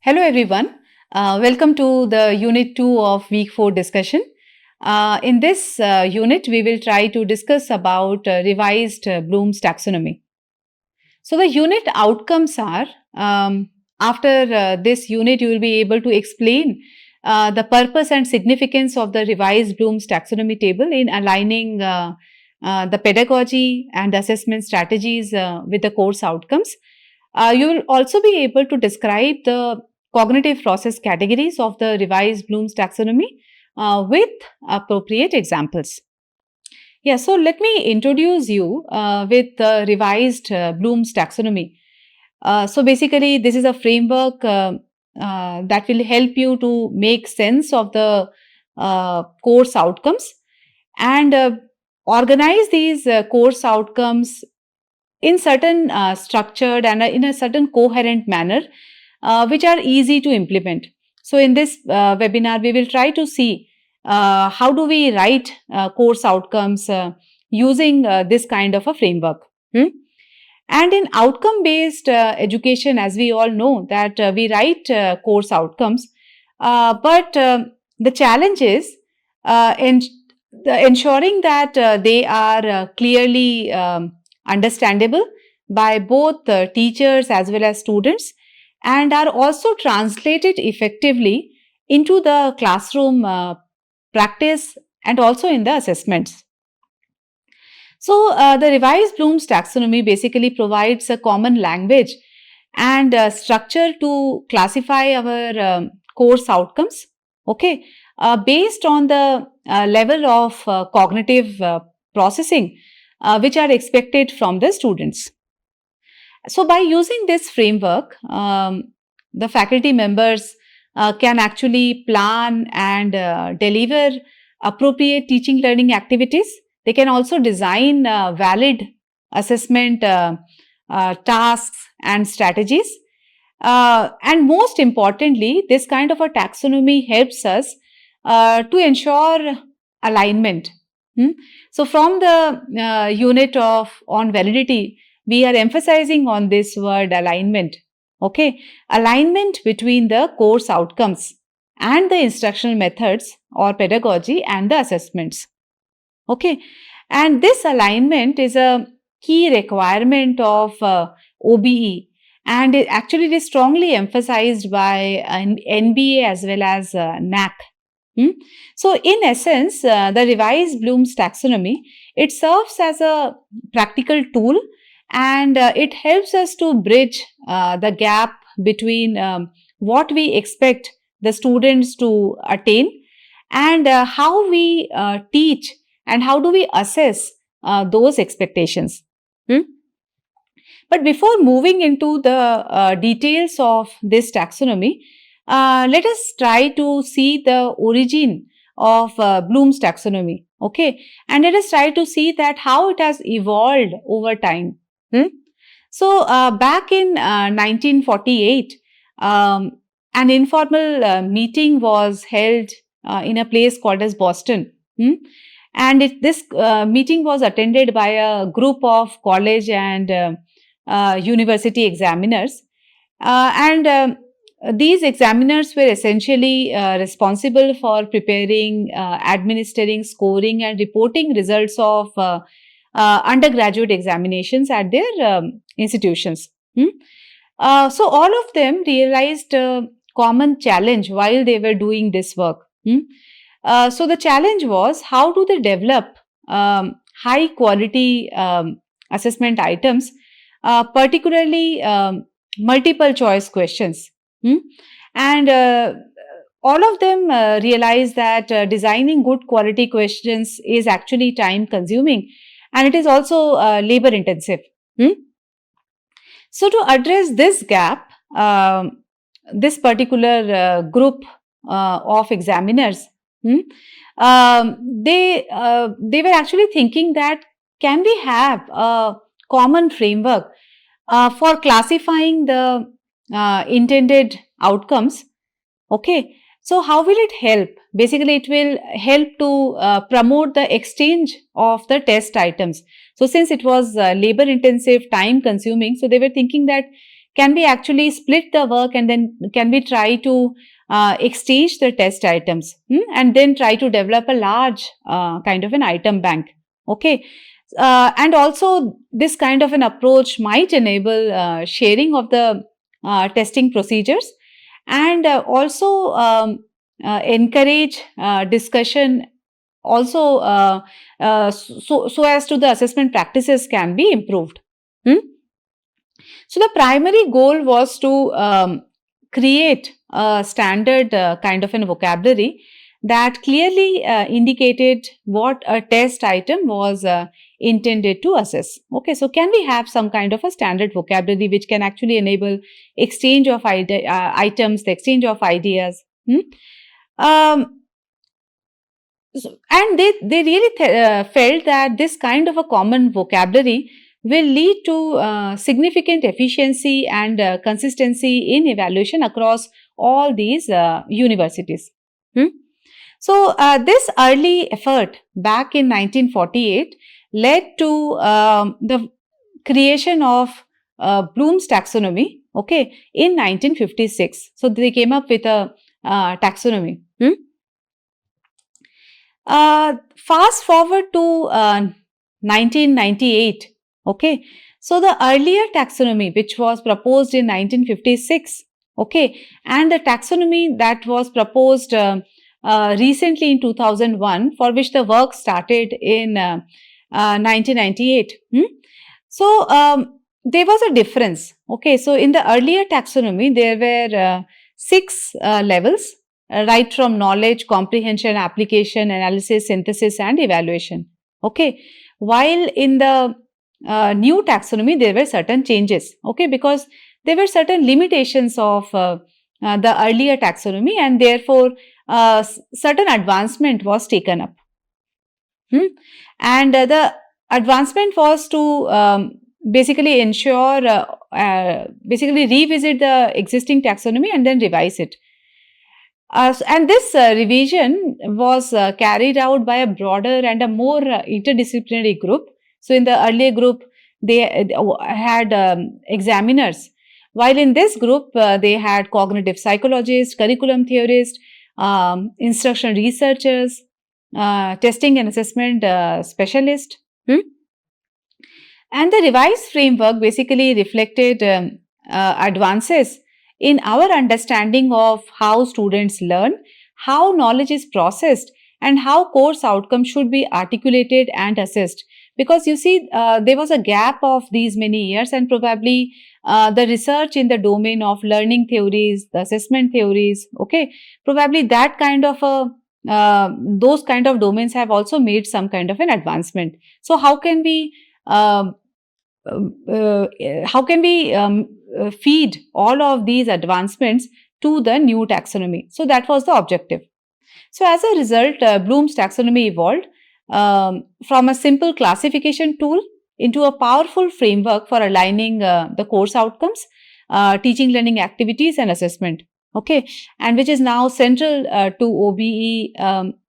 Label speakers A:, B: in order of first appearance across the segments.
A: Hello everyone. Welcome to the Unit 2 of Week 4 discussion. In this unit, we will try to discuss about revised Bloom's taxonomy. So the unit outcomes are, after this unit, you will be able to explain the purpose and significance of the revised Bloom's taxonomy table in aligning the pedagogy and assessment strategies with the course outcomes. You will also be able to describe the cognitive process categories of the revised Bloom's taxonomy with appropriate examples. Yeah, so let me introduce you with the revised Bloom's taxonomy. So basically, this is a framework that will help you to make sense of the course outcomes and organize these course outcomes in certain structured and in a certain coherent manner, which are easy to implement. So in this webinar, we will try to see how do we write course outcomes using this kind of a framework. And in outcome-based education, as we all know, that we write course outcomes, but the challenge is ensuring that they are clearly understandable by both teachers as well as students, and are also translated effectively into the classroom practice and also in the assessments. So, the revised Bloom's taxonomy basically provides a common language and structure to classify our course outcomes, okay, based on the level of cognitive processing which are expected from the students. So, by using this framework, the faculty members can actually plan and deliver appropriate teaching learning activities. They can also design valid assessment tasks and strategies. And most importantly, this kind of a taxonomy helps us to ensure alignment. So, from the unit on validity, we are emphasizing on this word alignment. Okay, alignment between the course outcomes and the instructional methods or pedagogy and the assessments. Okay, and this alignment is a key requirement of OBE, and it actually is strongly emphasized by NBA as well as NAC. So, in essence, the revised Bloom's taxonomy, it serves as a practical tool, and it helps us to bridge the gap between what we expect the students to attain and how we teach and how do we assess those expectations. But before moving into the details of this taxonomy, let us try to see the origin of Bloom's taxonomy, okay? And let us try to see that how it has evolved over time. So, back in 1948, an informal meeting was held in a place called as Boston. And this meeting was attended by a group of college and university examiners. These examiners were essentially responsible for preparing, administering, scoring, and reporting results of undergraduate examinations at their institutions. So, all of them realized a common challenge while they were doing this work. So, the challenge was how do they develop high quality assessment items, particularly multiple choice questions. And all of them realized that designing good quality questions is actually time consuming, and it is also labor intensive. So, to address this gap, this particular group of examiners, they were actually thinking that can we have a common framework for classifying the intended outcomes. Okay, so how will it help? Basically, it will help to promote the exchange of the test items. So, since it was labor intensive, time consuming, so they were thinking that can we actually split the work and then can we try to exchange the test items and then try to develop a large kind of an item bank. Okay. And also this kind of an approach might enable sharing of the testing procedures and also encourage discussion also so as to the assessment practices can be improved. So the primary goal was to create a standard kind of an vocabulary that clearly indicated what a test item was intended to assess. Okay, so can we have some kind of a standard vocabulary which can actually enable exchange of items, the exchange of ideas? And they really felt that this kind of a common vocabulary will lead to significant efficiency and consistency in evaluation across all these universities. So, this early effort back in 1948 led to the creation of Bloom's taxonomy, okay, in 1956. So, they came up with a taxonomy. Fast forward to 1998, okay. So, the earlier taxonomy which was proposed in 1956, okay, and the taxonomy that was proposed recently in 2001, for which the work started in 1998. So, there was a difference, okay. So, in the earlier taxonomy, there were 6 levels, right from knowledge, comprehension, application, analysis, synthesis and evaluation, okay. While in the new taxonomy, there were certain changes, okay, because there were certain limitations of the earlier taxonomy and therefore certain advancement was taken up. And the advancement was to basically ensure, basically revisit the existing taxonomy and then revise it. And this revision was carried out by a broader and a more interdisciplinary group. So, in the earlier group, they had examiners, while in this group, they had cognitive psychologists, curriculum theorists, instructional researchers, testing and assessment specialists. And the revised framework basically reflected advances in our understanding of how students learn, how knowledge is processed, and how course outcomes should be articulated and assessed. Because you see, there was a gap of these many years, and probably the research in the domain of learning theories, the assessment theories, okay, probably that kind of those kind of domains have also made some kind of an advancement. So how can we feed all of these advancements to the new taxonomy? So that was the objective. So as a result, Bloom's taxonomy evolved from a simple classification tool into a powerful framework for aligning the course outcomes, teaching learning activities and assessment, okay, and which is now central to OBE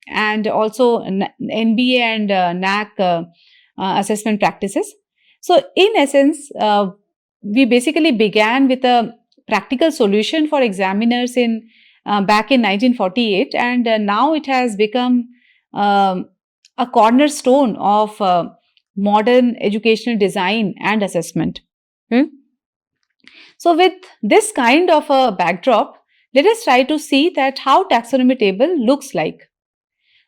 A: and also NBA and NAAC assessment practices. So in essence, we basically began with a practical solution for examiners in back in 1948, and now it has become a cornerstone of modern educational design and assessment. So with this kind of a backdrop, let us try to see that how taxonomy table looks like.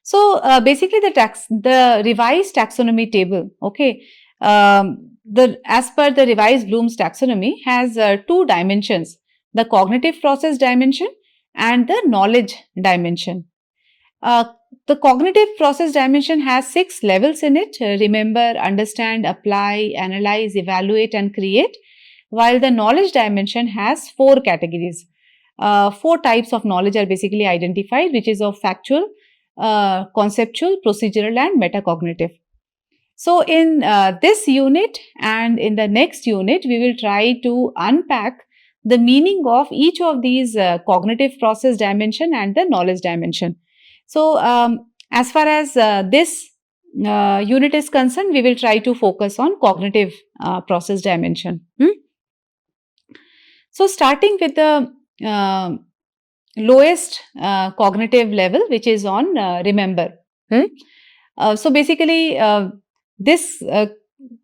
A: So basically the revised taxonomy table, okay, as per the revised Bloom's taxonomy has 2 dimensions, the cognitive process dimension and the knowledge dimension. The cognitive process dimension has 6 levels in it. Remember, understand, apply, analyze, evaluate and create. While the knowledge dimension has 4 categories. 4 types of knowledge are basically identified, which is of factual, conceptual, procedural and metacognitive. So in this unit and in the next unit, we will try to unpack the meaning of each of these cognitive process dimension and the knowledge dimension. So as far as this unit is concerned, we will try to focus on cognitive process dimension. So starting with the lowest cognitive level, which is on remember. So basically, this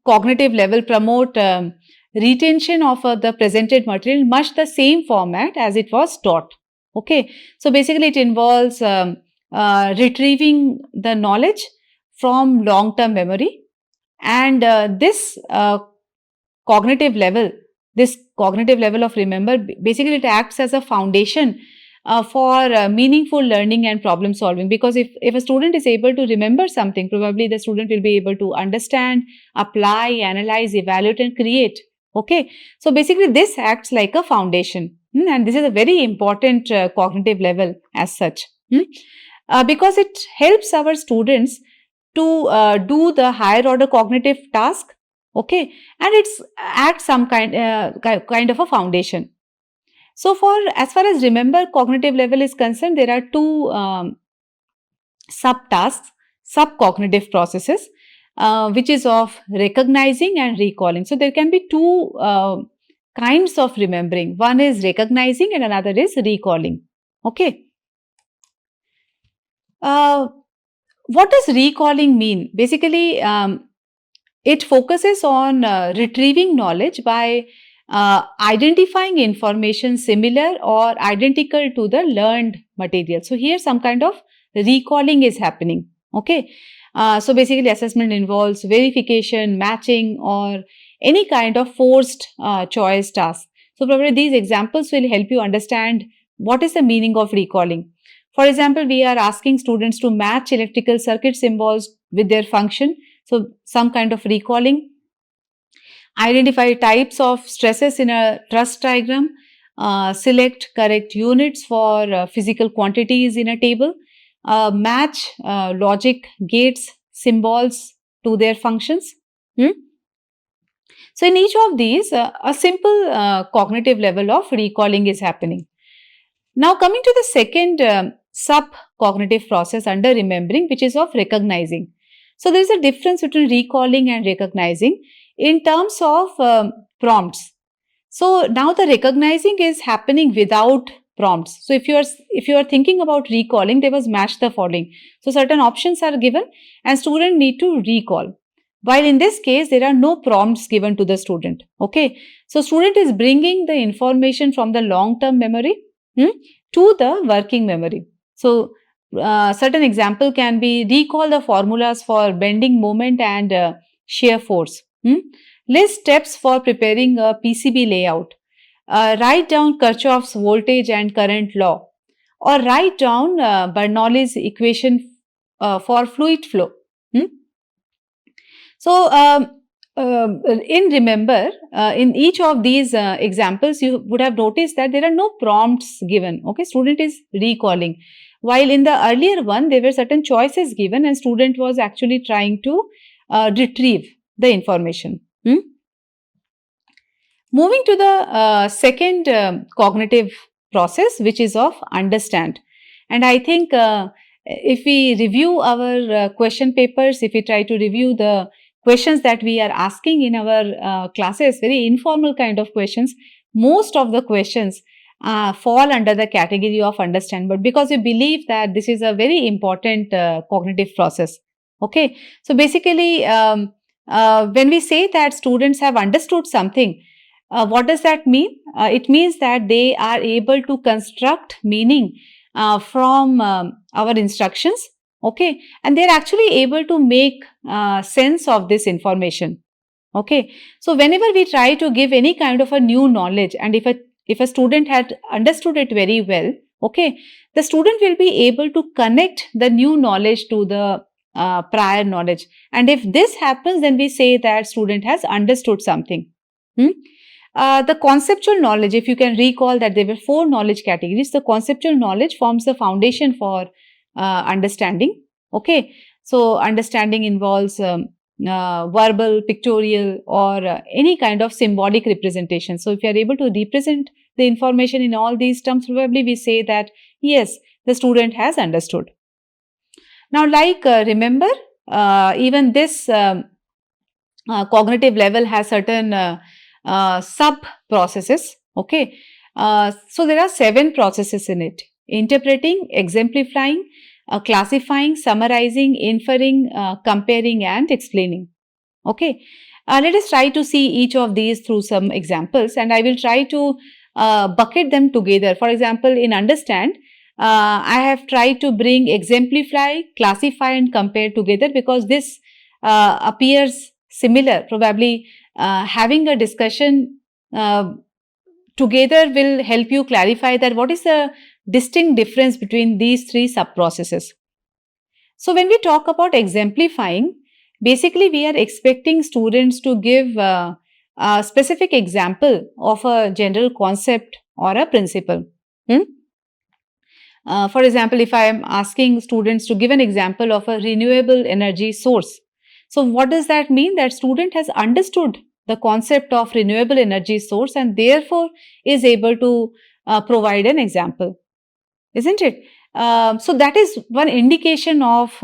A: cognitive level promote retention of the presented material much the same format as it was taught. Okay, so basically it involves retrieving the knowledge from long-term memory, and cognitive level, this cognitive level of remember, basically it acts as a foundation for meaningful learning and problem solving, because if a student is able to remember something, probably the student will be able to understand, apply, analyze, evaluate and create. Okay, so basically this acts like a foundation, and this is a very important cognitive level as such, because it helps our students to do the higher order cognitive task. Okay, and it's at some kind of a foundation. So for as far as remember cognitive level is concerned, there are two subtasks, subcognitive processes, which is of recognizing and recalling. So there can be two kinds of remembering. One is recognizing and another is recalling. Okay. What does recalling mean? Basically, it focuses on retrieving knowledge by identifying information similar or identical to the learned material. So here some kind of recalling is happening. Okay. So basically assessment involves verification, matching or any kind of forced choice task. So probably these examples will help you understand what is the meaning of recalling. For example, we are asking students to match electrical circuit symbols with their function. So some kind of recalling. Identify types of stresses in a truss diagram. Select correct units for physical quantities in a table. Match logic gates symbols to their functions. So in each of these, a simple cognitive level of recalling is happening. Now coming to the second sub-cognitive process under remembering, which is of recognizing. So there is a difference between recalling and recognizing in terms of prompts. So now the recognizing is happening without prompts. So if you are thinking about recalling, they must match the following. So certain options are given and student need to recall. While in this case, there are no prompts given to the student. Okay. So student is bringing the information from the long-term memory to the working memory. So certain example can be recall the formulas for bending moment and shear force. List steps for preparing a PCB layout. Write down Kirchhoff's voltage and current law, or write down Bernoulli's equation for fluid flow. So in remember, in each of these examples, you would have noticed that there are no prompts given. Okay, student is recalling. While in the earlier one, there were certain choices given and student was actually trying to retrieve the information. Moving to the second cognitive process, which is of understand. And I think if we review our question papers, if we try to review the questions that we are asking in our classes, very informal kind of questions, most of the questions fall under the category of understand, but because we believe that this is a very important cognitive process. Okay, so basically when we say that students have understood something, what does that mean? It means that they are able to construct meaning from our instructions. Okay, and they're actually able to make sense of this information. Okay, so whenever we try to give any kind of a new knowledge, and if a student had understood it very well, okay, the student will be able to connect the new knowledge to the prior knowledge. And if this happens, then we say that student has understood something. The conceptual knowledge, if you can recall that there were 4 knowledge categories, the conceptual knowledge forms the foundation for understanding. Okay, so understanding involves verbal, pictorial or any kind of symbolic representation. So if you are able to represent the information in all these terms, probably we say that yes, the student has understood. Now like remember, even this cognitive level has certain sub processes. Okay. So there are 7 processes in it: interpreting, exemplifying, classifying, summarizing, inferring, comparing, and explaining. Okay. Let us try to see each of these through some examples, and I will try to bucket them together. For example, in understand, I have tried to bring exemplify, classify, and compare together because this appears similar. Probably having a discussion together will help you clarify that what is the distinct difference between these 3 sub processes. So when we talk about exemplifying, basically we are expecting students to give a specific example of a general concept or a principle. Hmm? For example, if I am asking students to give an example of a renewable energy source, so what does that mean? That student has understood the concept of renewable energy source and therefore is able to provide an example, isn't it? So that is one indication of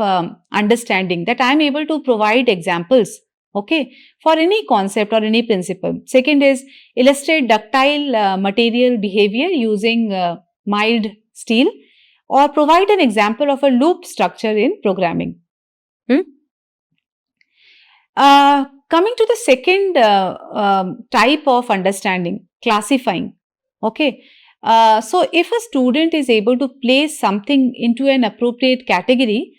A: understanding, that I am able to provide examples, okay, for any concept or any principle. Second is illustrate ductile material behavior using mild steel, or provide an example of a loop structure in programming. Hmm? Coming to the second type of understanding, classifying. Okay. So, if a student is able to place something into an appropriate category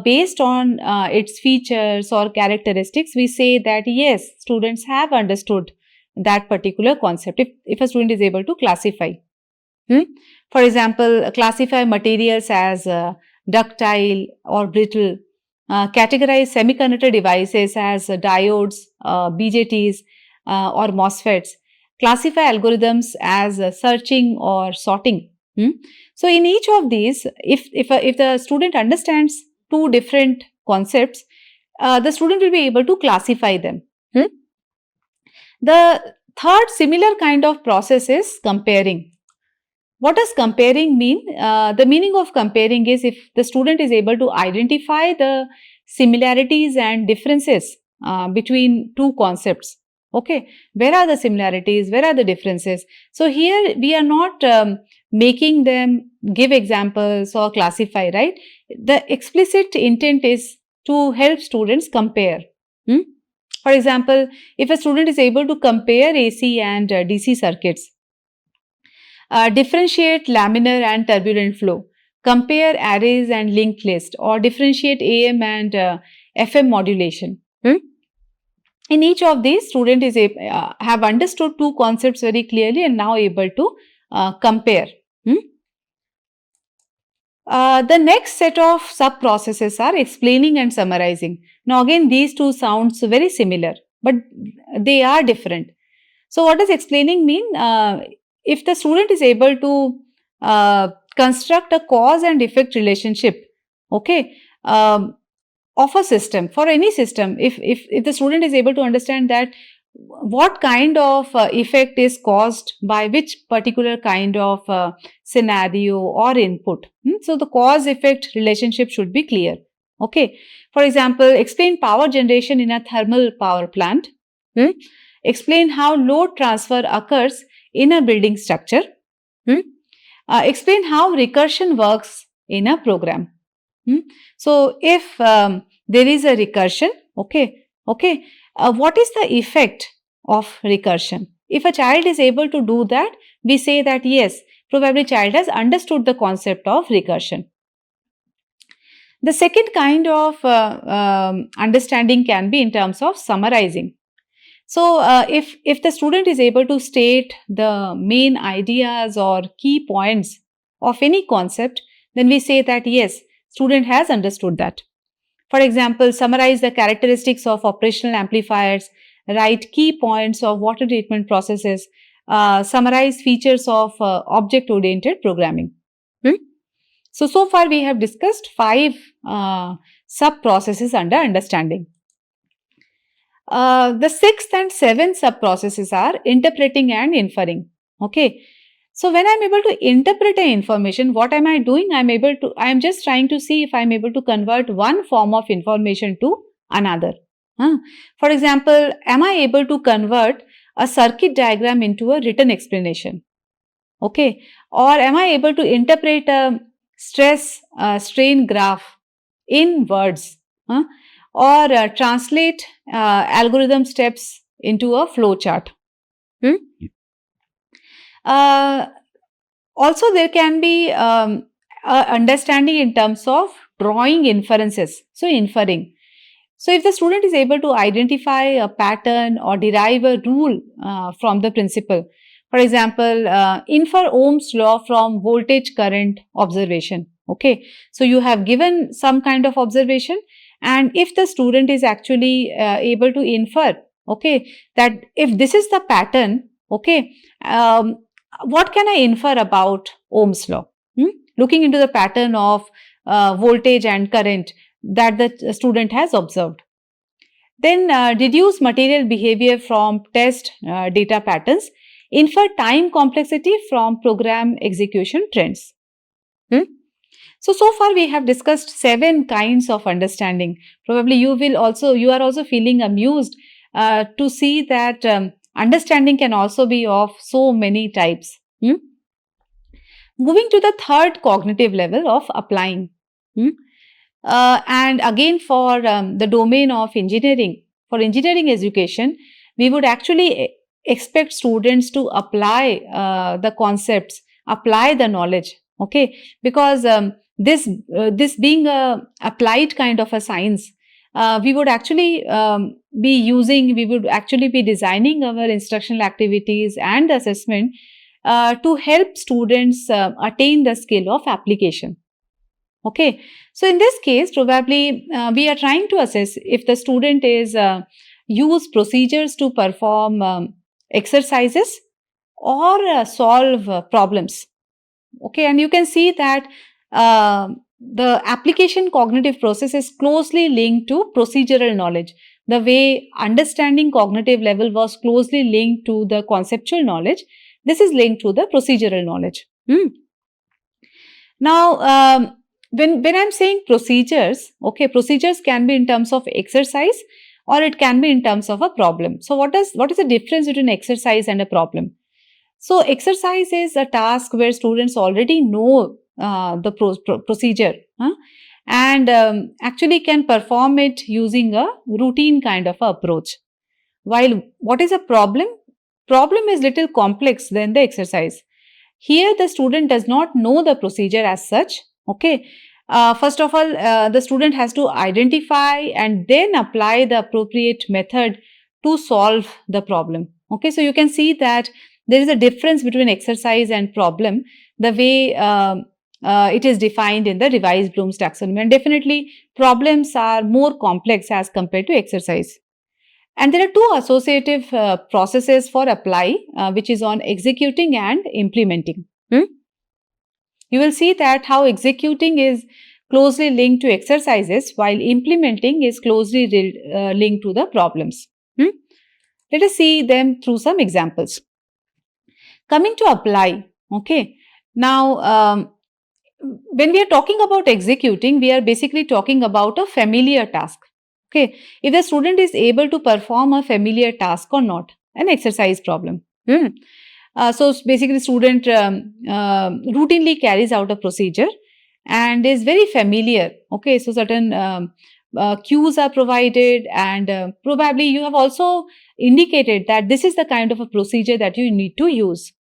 A: based on its features or characteristics, we say that yes, students have understood that particular concept. If a student is able to classify. Hmm? For example, classify materials as ductile or brittle, categorize semiconductor devices as diodes, BJTs, or MOSFETs, classify algorithms as searching or sorting. Hmm? So, in each of these, if the student understands 2 different concepts, the student will be able to classify them. Hmm? The third similar kind of process is comparing. What does comparing mean? The meaning of comparing is if the student is able to identify the similarities and differences between 2 concepts. Okay, where are the similarities? Where are the differences? So here we are not making them give examples or classify, right? The explicit intent is to help students compare. Hmm? For example, if a student is able to compare AC and DC circuits, differentiate laminar and turbulent flow, compare arrays and linked list, or differentiate AM and FM modulation. Hmm? In each of these, student is have understood 2 concepts very clearly and now able to compare. Hmm? The next set of sub processes are explaining and summarizing. Now again, these 2 sounds very similar, but they are different. So what does explaining mean? If the student is able to construct a cause and effect relationship, okay, of a system, for any system, if the student is able to understand that what kind of effect is caused by which particular kind of scenario or input. So the cause effect relationship should be clear. Okay. For example, explain power generation in a thermal power plant. Explain how load transfer occurs in a building structure. Explain how recursion works in a program. So, if there is a recursion, okay, what is the effect of recursion? If a child is able to do that, we say that yes, probably child has understood the concept of recursion. The second kind of understanding can be in terms of summarizing. So, if the student is able to state the main ideas or key points of any concept, then we say that yes, student has understood that. For example, summarize the characteristics of operational amplifiers, write key points of water treatment processes, summarize features of object-oriented programming. So far we have discussed 5 sub-processes under understanding. The 6th and 7th sub-processes are interpreting and inferring. Okay. So when I'm able to interpret an information, what am I doing? I'm just trying to see if I'm able to convert one form of information to another. For example, am I able to convert a circuit diagram into a written explanation? Okay. Or am I able to interpret a stress strain graph in words? Huh? Or translate algorithm steps into a flow chart? Hmm? Also, there can be understanding in terms of drawing inferences. So, inferring. So, if the student is able to identify a pattern or derive a rule from the principle, for example, infer Ohm's law from voltage current observation. Okay. So, you have given some kind of observation, and if the student is actually able to infer, okay, that if this is the pattern, okay, what can I infer about Ohm's law? Looking into the pattern of voltage and current that the student has observed. Then deduce material behavior from test data patterns. Infer time complexity from program execution trends. So far we have discussed 7 kinds of understanding. Probably you are also feeling amused to see that understanding can also be of so many types. Moving to the third cognitive level of applying. And again, for the domain of engineering, for engineering education, we would actually expect students to apply the concepts, apply the knowledge, okay? Because this being a applied kind of a science, we would actually be designing our instructional activities and assessment to help students attain the skill of application. Okay, so in this case, probably we are trying to assess if the student is use procedures to perform exercises or solve problems. Okay, and you can see that the application cognitive process is closely linked to procedural knowledge. The way understanding cognitive level was closely linked to the conceptual knowledge, this is linked to the procedural knowledge. Now, when I'm saying procedures, okay, procedures can be in terms of exercise or it can be in terms of a problem. So what is the difference between exercise and a problem? So exercise is a task where students already know the procedure and actually can perform it using a routine kind of approach. While what is a problem? Problem is little complex than the exercise. Here the student does not know the procedure as such. Okay. First of all, the student has to identify and then apply the appropriate method to solve the problem. Okay. So you can see that there is a difference between exercise and problem, the way it is defined in the revised Bloom's taxonomy. And definitely problems are more complex as compared to exercise. And there are 2 associative processes for apply, which is on executing and implementing. You will see that how executing is closely linked to exercises while implementing is closely linked to the problems. Let us see them through some examples. Coming to apply, okay. Now, when we are talking about executing, we are basically talking about a familiar task. Okay, if the student is able to perform a familiar task or not, an exercise problem. So basically, student routinely carries out a procedure and is very familiar. Okay, so certain cues are provided, and probably you have also indicated that this is the kind of a procedure that you need to use.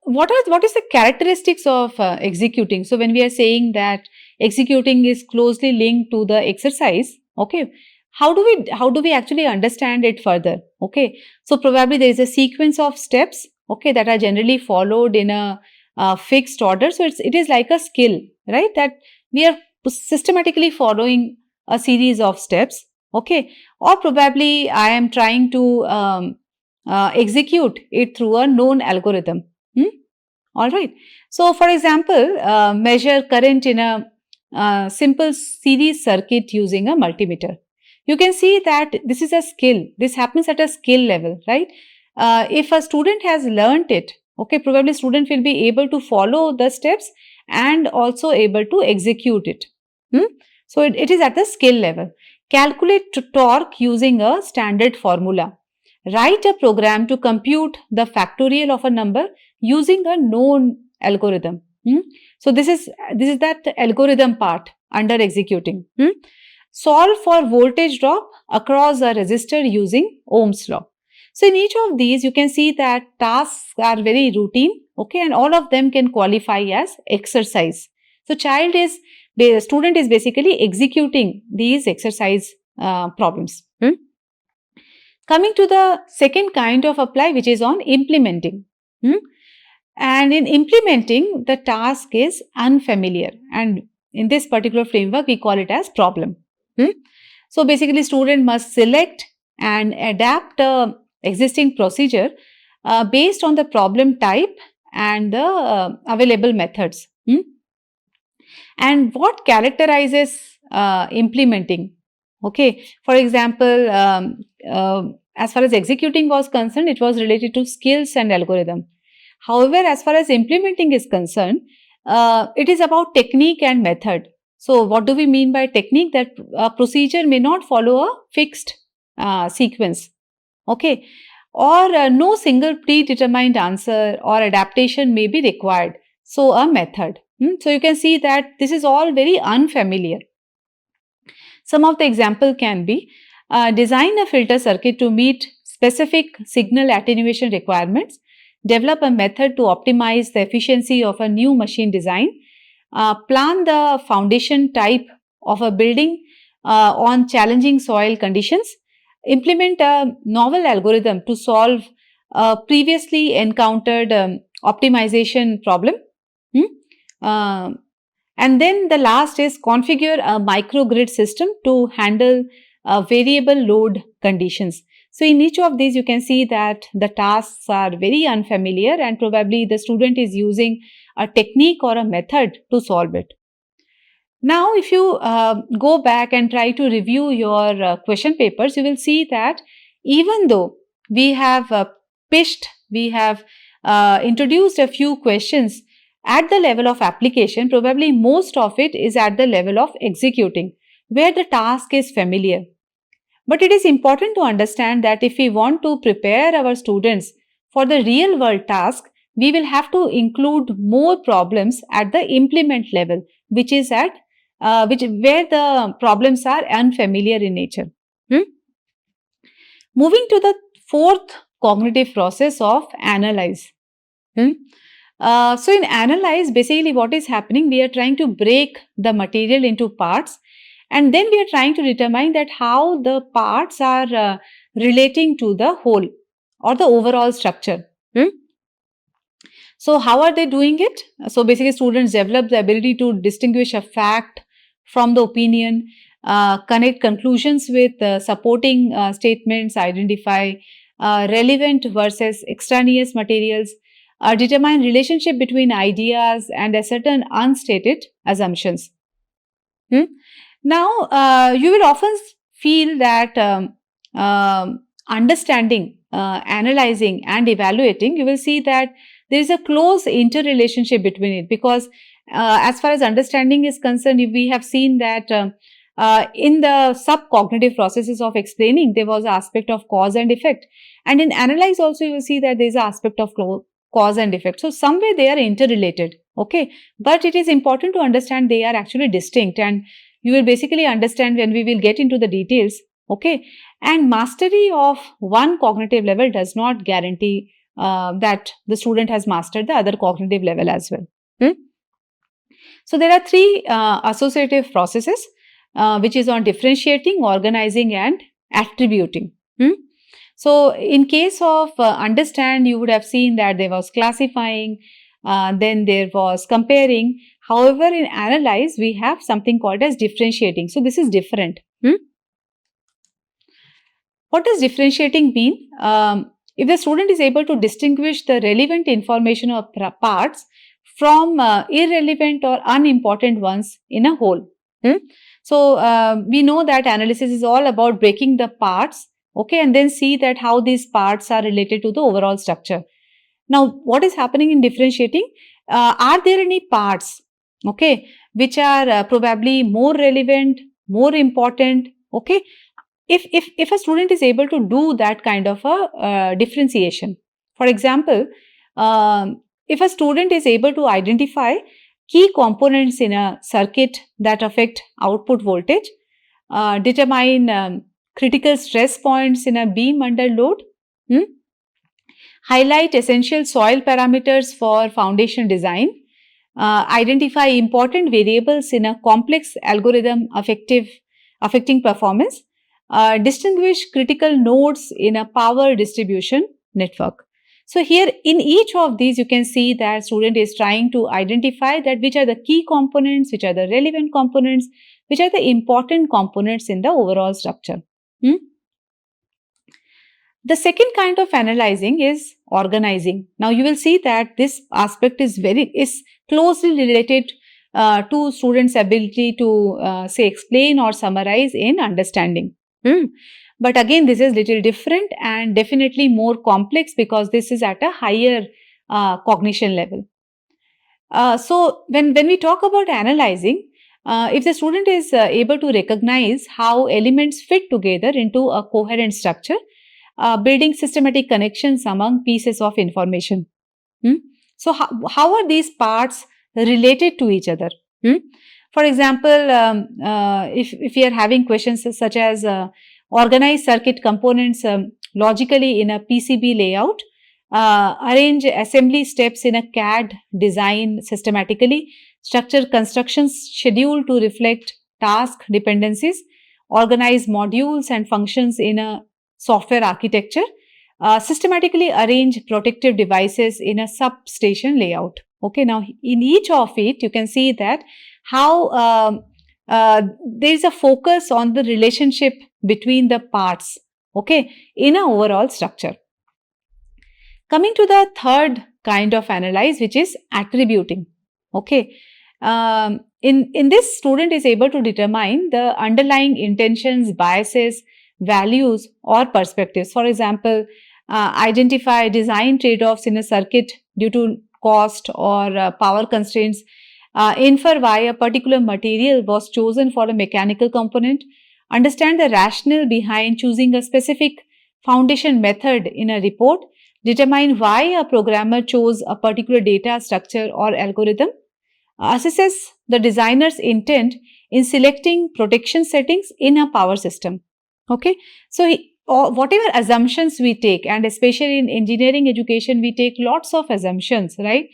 A: What is the characteristics of executing? So when we are saying that executing is closely linked to the exercise, okay, how do we actually understand it further? Okay, so probably there is a sequence of steps, okay, that are generally followed in a fixed order. So it is like a skill, right? That we are systematically following a series of steps, okay, or probably I am trying to execute it through a known algorithm. All right. So, for example, measure current in a simple series circuit using a multimeter. You can see that this is a skill. This happens at a skill level, right? If a student has learnt it, okay, probably student will be able to follow the steps and also able to execute it. So, it is at the skill level. calculate torque using a standard formula, write a program to compute the factorial of a number using a known algorithm. So this is that algorithm part under executing. Solve for voltage drop across a resistor using Ohm's law. So in each of these, you can see that tasks are very routine, okay, and all of them can qualify as exercise. So the student is basically executing these exercise problems. Coming to the second kind of apply, which is on implementing. And in implementing, the task is unfamiliar, and in this particular framework, we call it as problem. So basically, student must select and adapt a existing procedure based on the problem type and the available methods. And what characterizes implementing? Okay, for example, as far as executing was concerned, it was related to skills and algorithm. However, as far as implementing is concerned, it is about technique and method. So, what do we mean by technique? That a procedure may not follow a fixed sequence, okay, or no single predetermined answer or adaptation may be required. So, a method. So, you can see that this is all very unfamiliar. Some of the example can be design a filter circuit to meet specific signal attenuation requirements, develop a method to optimize the efficiency of a new machine design, plan the foundation type of a building on challenging soil conditions, implement a novel algorithm to solve a previously encountered optimization problem. And then the last is configure a microgrid system to handle variable load conditions. So in each of these, you can see that the tasks are very unfamiliar and probably the student is using a technique or a method to solve it. Now, if you go back and try to review your question papers, you will see that even though we have introduced a few questions at the level of application, probably most of it is at the level of executing, where the task is familiar. But it is important to understand that if we want to prepare our students for the real world task, we will have to include more problems at the implement level, which is where the problems are unfamiliar in nature. Moving to the fourth cognitive process of analyze. So in analyze, basically what is happening, we are trying to break the material into parts, and then we are trying to determine that how the parts are relating to the whole or the overall structure. So how are they doing it? So basically students develop the ability to distinguish a fact from the opinion, connect conclusions with supporting statements, identify relevant versus extraneous materials, determine relationship between ideas and a certain unstated assumptions. Now, you will often feel that understanding, analyzing and evaluating, you will see that there is a close interrelationship between it, because as far as understanding is concerned, we have seen that in the subcognitive processes of explaining, there was an aspect of cause and effect. And in analyze also, you will see that there is an aspect of cause and effect. So somewhere they are interrelated, okay? But it is important to understand they are actually distinct, and you will basically understand when we will get into the details, okay? And mastery of one cognitive level does not guarantee that the student has mastered the other cognitive level as well. So there are three associative processes, which is on differentiating, organizing and attributing. So in case of understand, you would have seen that there was classifying, then there was comparing. However, in analyze, we have something called as differentiating. So this is different. What does differentiating mean? If the student is able to distinguish the relevant information or parts from irrelevant or unimportant ones in a whole. So we know that analysis is all about breaking the parts, okay, and then see that how these parts are related to the overall structure. Now, what is happening in differentiating? Are there any parts, okay, which are probably more relevant, more important, Okay, if a student is able to do that kind of a differentiation, for example, if a student is able to identify key components in a circuit that affect output voltage, determine critical stress points in a beam under load, hmm, highlight essential soil parameters for foundation design, identify important variables in a complex algorithm affecting performance, distinguish critical nodes in a power distribution network. So here in each of these, you can see that student is trying to identify that which are the key components, which are the relevant components, which are the important components in the overall structure. Hmm? The second kind of analyzing is organizing. Now you will see that this aspect is closely related to students' ability to say explain or summarize in understanding. But again, this is little different and definitely more complex because this is at a higher cognition level. So when we talk about analyzing, if the student is able to recognize how elements fit together into a coherent structure, building systematic connections among pieces of information. So how are these parts related to each other? For example, if we are having questions such as organize circuit components logically in a PCB layout, arrange assembly steps in a CAD design systematically, structure constructions schedule to reflect task dependencies, organize modules and functions in a software architecture, systematically arrange protective devices in a substation layout. Okay, now in each of it, you can see that how there is a focus on the relationship between the parts, okay, in an overall structure. Coming to the third kind of analyze, which is attributing. Okay, in this, student is able to determine the underlying intentions, biases, values, or perspectives. For example, identify design trade-offs in a circuit due to cost or power constraints, infer why a particular material was chosen for a mechanical component, understand the rationale behind choosing a specific foundation method in a report, determine why a programmer chose a particular data structure or algorithm, assesses the designer's intent in selecting protection settings in a power system. Okay, so whatever assumptions we take, and especially in engineering education, we take lots of assumptions, right?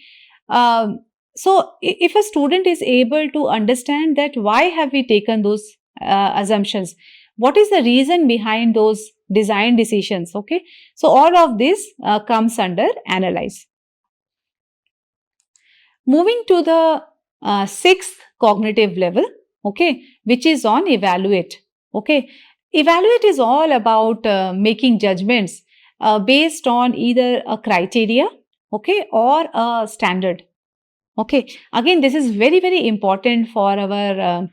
A: So if a student is able to understand that why have we taken those assumptions, what is the reason behind those design decisions? Okay, so all of this comes under analyze. Moving to the sixth cognitive level, okay, which is on evaluate. Okay, evaluate is all about making judgments based on either a criteria, okay, or a standard. Okay, again, this is very important for our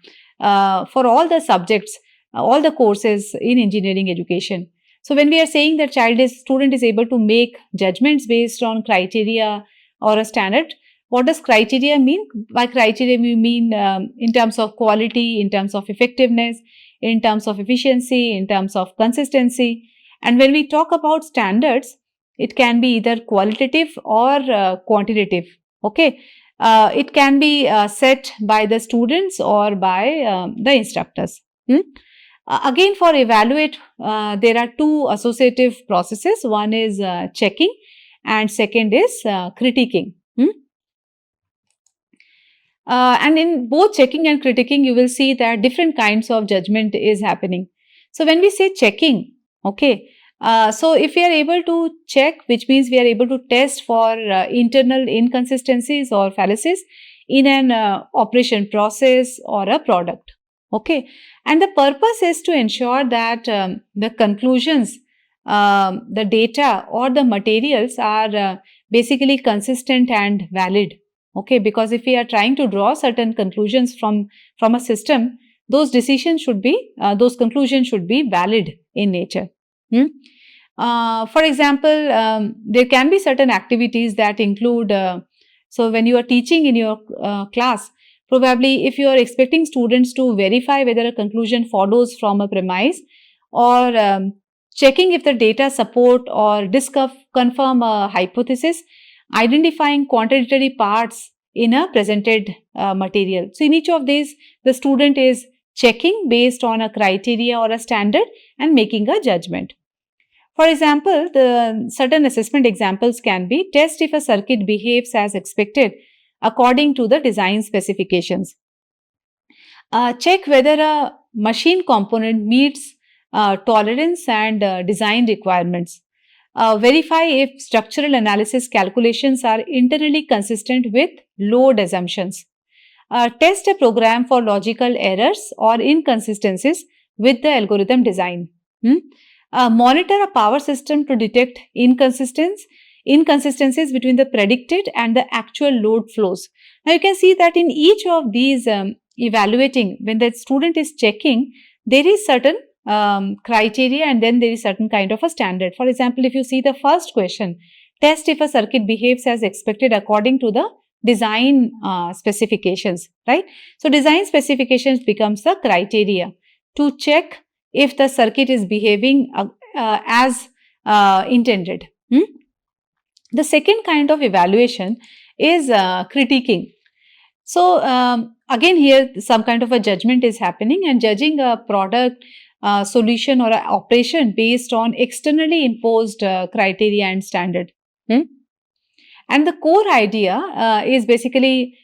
A: for all the subjects, all the courses in engineering education. So when we are saying that student is able to make judgments based on criteria or a standard, what does criteria mean? By criteria, we mean in terms of quality, in terms of effectiveness, in terms of efficiency, in terms of consistency. And when we talk about standards, it can be either qualitative or quantitative. Okay, it can be set by the students or by the instructors. Again, for evaluate, there are two associative processes. One is checking and second is critiquing. And in both checking and critiquing, you will see that different kinds of judgment is happening. So when we say checking, okay, so if we are able to check, which means we are able to test for internal inconsistencies or fallacies in an operation process or a product. Okay, and the purpose is to ensure that the conclusions, the data or the materials are basically consistent and valid. Okay, because if we are trying to draw certain conclusions from a system, those decisions should be, those conclusions should be valid in nature. For example, there can be certain activities that include, so when you are teaching in your class, Probably if you are expecting students to verify whether a conclusion follows from a premise, or checking if the data support or confirm a hypothesis, identifying contradictory parts in a presented material. So in each of these, the student is checking based on a criteria or a standard and making a judgment. For example, the certain assessment examples can be: test if a circuit behaves as expected according to the design specifications. Check whether a machine component meets tolerance and design requirements. Verify if structural analysis calculations are internally consistent with load assumptions. Test a program for logical errors or inconsistencies with the algorithm design. Monitor a power system to detect inconsistencies between the predicted and the actual load flows. Now you can see that in each of these evaluating, when the student is checking, there is certain criteria and then there is certain kind of a standard. For example, if you see the first question, test if a circuit behaves as expected according to the design specifications, right? So design specifications becomes the criteria to check if the circuit is behaving as intended. The second kind of evaluation is critiquing. So again, here some kind of a judgment is happening, and judging a product, solution or an operation based on externally imposed criteria and standard. And the core idea is basically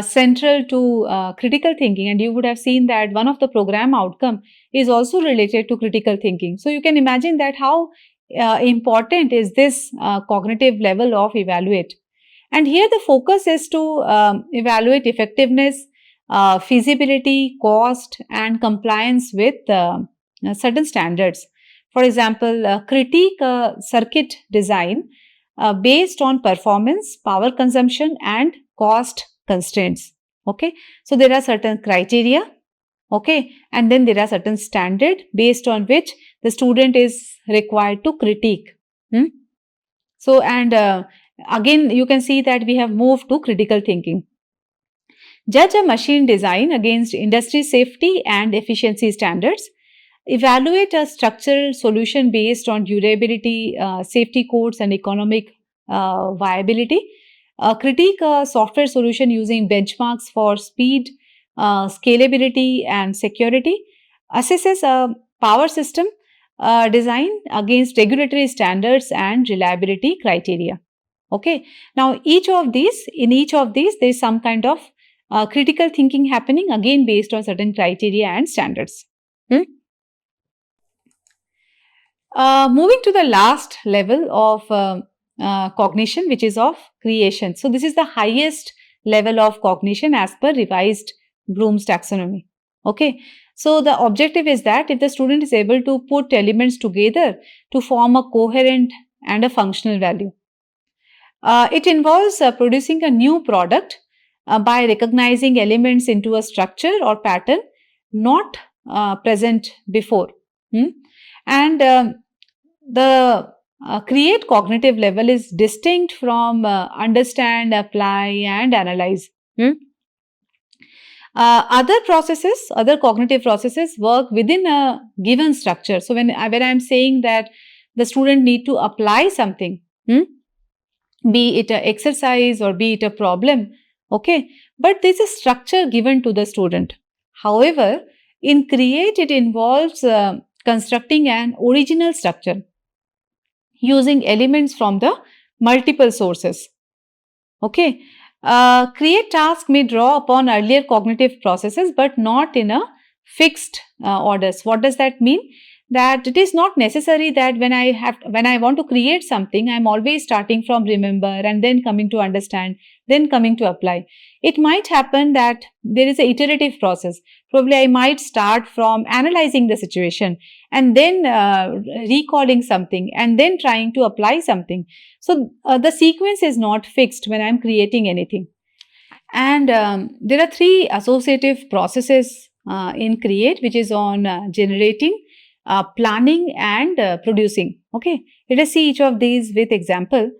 A: central to critical thinking, and you would have seen that one of the program outcome is also related to critical thinking. So you can imagine that how important is this cognitive level of evaluate. And here the focus is to evaluate effectiveness, feasibility, cost and compliance with certain standards. For example, critique circuit design based on performance, power consumption and cost constraints. Okay, so there are certain criteria, okay, and then there are certain standard based on which the student is required to critique. So and again you can see that we have moved to critical thinking. Judge a machine design against industry safety and efficiency standards. Evaluate a structural solution based on durability, safety codes and economic viability. Critique a software solution using benchmarks for speed, scalability and security. Assesses a power system design against regulatory standards and reliability criteria. Okay. Now, in each of these, there is some kind of critical thinking happening, again based on certain criteria and standards. Moving to the last level of cognition, which is of creation. So, this is the highest level of cognition as per revised Bloom's taxonomy. Okay. So, the objective is that if the student is able to put elements together to form a coherent and a functional value. It involves producing a new product by recognizing elements into a structure or pattern not present before. And the create cognitive level is distinct from understand, apply and analyze. Other cognitive processes work within a given structure. So when I am saying that the student need to apply something, be it an exercise or be it a problem, okay, but there is a structure given to the student. However, in create it involves constructing an original structure using elements from the multiple sources. Okay, create task may draw upon earlier cognitive processes but not in a fixed orders. What does that mean? That it is not necessary that when I want to create something, I am always starting from remember and then coming to understand, then coming to apply. It might happen that there is an iterative process. Probably I might start from analyzing the situation and then recalling something and then trying to apply something. So the sequence is not fixed when I am creating anything. And there are three associative processes in create, which is on generating, planning and producing. Okay, let us see each of these with example.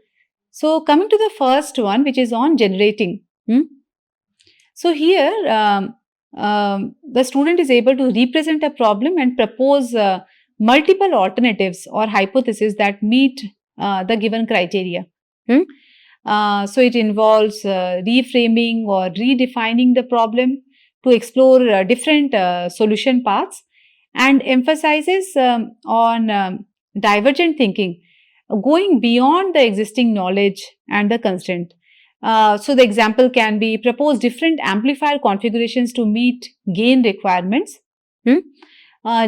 A: So coming to the first one, which is on generating. So here, the student is able to represent a problem and propose multiple alternatives or hypotheses that meet the given criteria. Hmm? So it involves reframing or redefining the problem to explore different solution paths, and emphasizes on divergent thinking, going beyond the existing knowledge and the constraint. So the example can be propose different amplifier configurations to meet gain requirements. Hmm?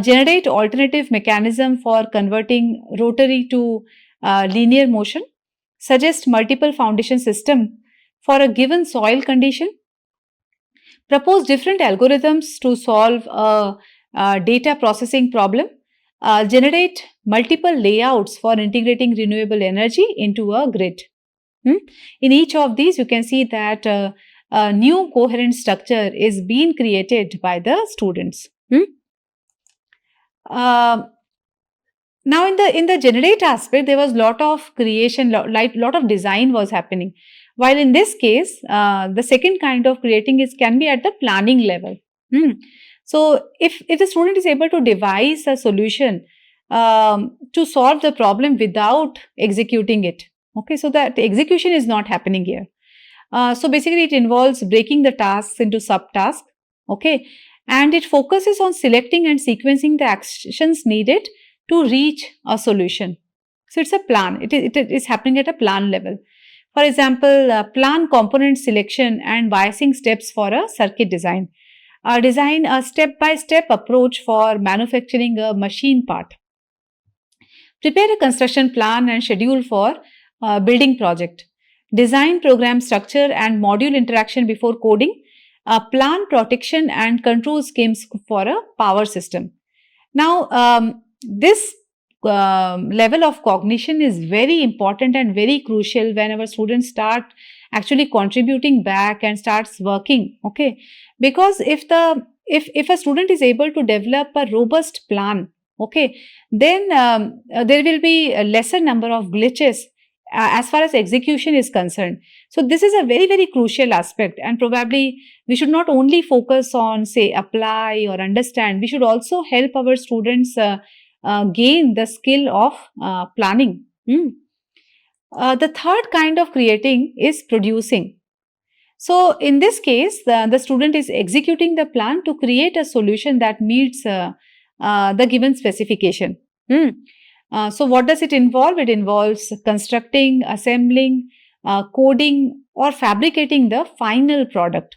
A: Generate alternative mechanism for converting rotary to linear motion. Suggest multiple foundation system for a given soil condition. Propose different algorithms to solve a data processing problem. Generate multiple layouts for integrating renewable energy into a grid. In each of these, you can see that a new coherent structure is being created by the students. Now, in the generate aspect, there was lot of creation, lot of design was happening. While in this case, the second kind of creating can be at the planning level. So, if the student is able to devise a solution to solve the problem without executing it, okay, so that the execution is not happening here. So basically, it involves breaking the tasks into subtasks, okay, and it focuses on selecting and sequencing the actions needed to reach a solution. So it's a plan. It is happening at a plan level. For example, plan component selection and biasing steps for a circuit design. Design a step-by-step approach for manufacturing a machine part. Prepare a construction plan and schedule for building project. Design program structure and module interaction before coding. Plan protection and control schemes for a power system. Now, this level of cognition is very important and very crucial when our students start actually contributing back and starts working, okay, because if a student is able to develop a robust plan, okay, then there will be a lesser number of glitches as far as execution is concerned. So this is a very, very crucial aspect, and probably we should not only focus on, say, apply or understand, we should also help our students gain the skill of planning. The third kind of creating is producing. So in this case, the student is executing the plan to create a solution that meets the given specification. So what does it involve? It involves constructing, assembling, coding or fabricating the final product.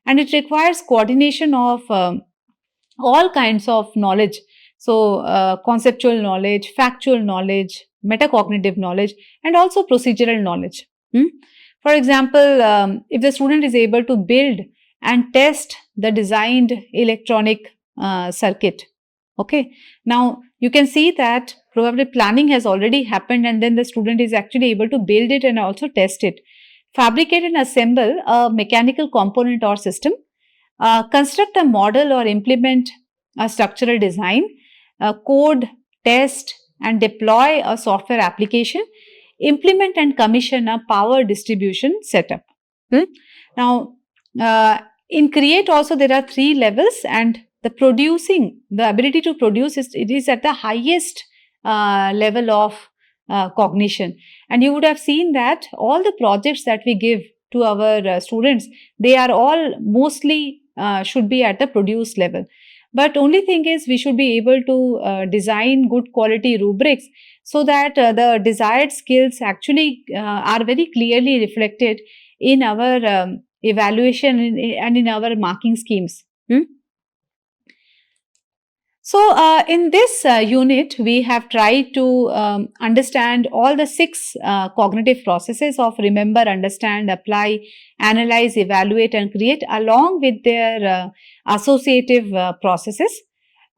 A: And it requires coordination of all kinds of knowledge. So conceptual knowledge, factual knowledge, metacognitive knowledge, and also procedural knowledge. For example, if the student is able to build and test the designed electronic circuit, okay, now you can see that probably planning has already happened, and then the student is actually able to build it and also test it. Fabricate and assemble a mechanical component or system. Construct a model or implement a structural design. Code, test and deploy a software application. Implement and commission a power distribution setup. Now, in create also there are 3 levels, and the ability to produce it is at the highest level of cognition. And you would have seen that all the projects that we give to our students, they are all mostly should be at the produce level. But only thing is, we should be able to design good quality rubrics so that the desired skills actually are very clearly reflected in our evaluation and in our marking schemes. So, in this unit, we have tried to understand all the 6 cognitive processes of remember, understand, apply, analyze, evaluate and create, along with their associative processes.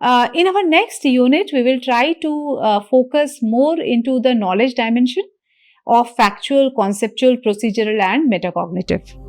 A: In our next unit, we will try to focus more into the knowledge dimension of factual, conceptual, procedural and metacognitive.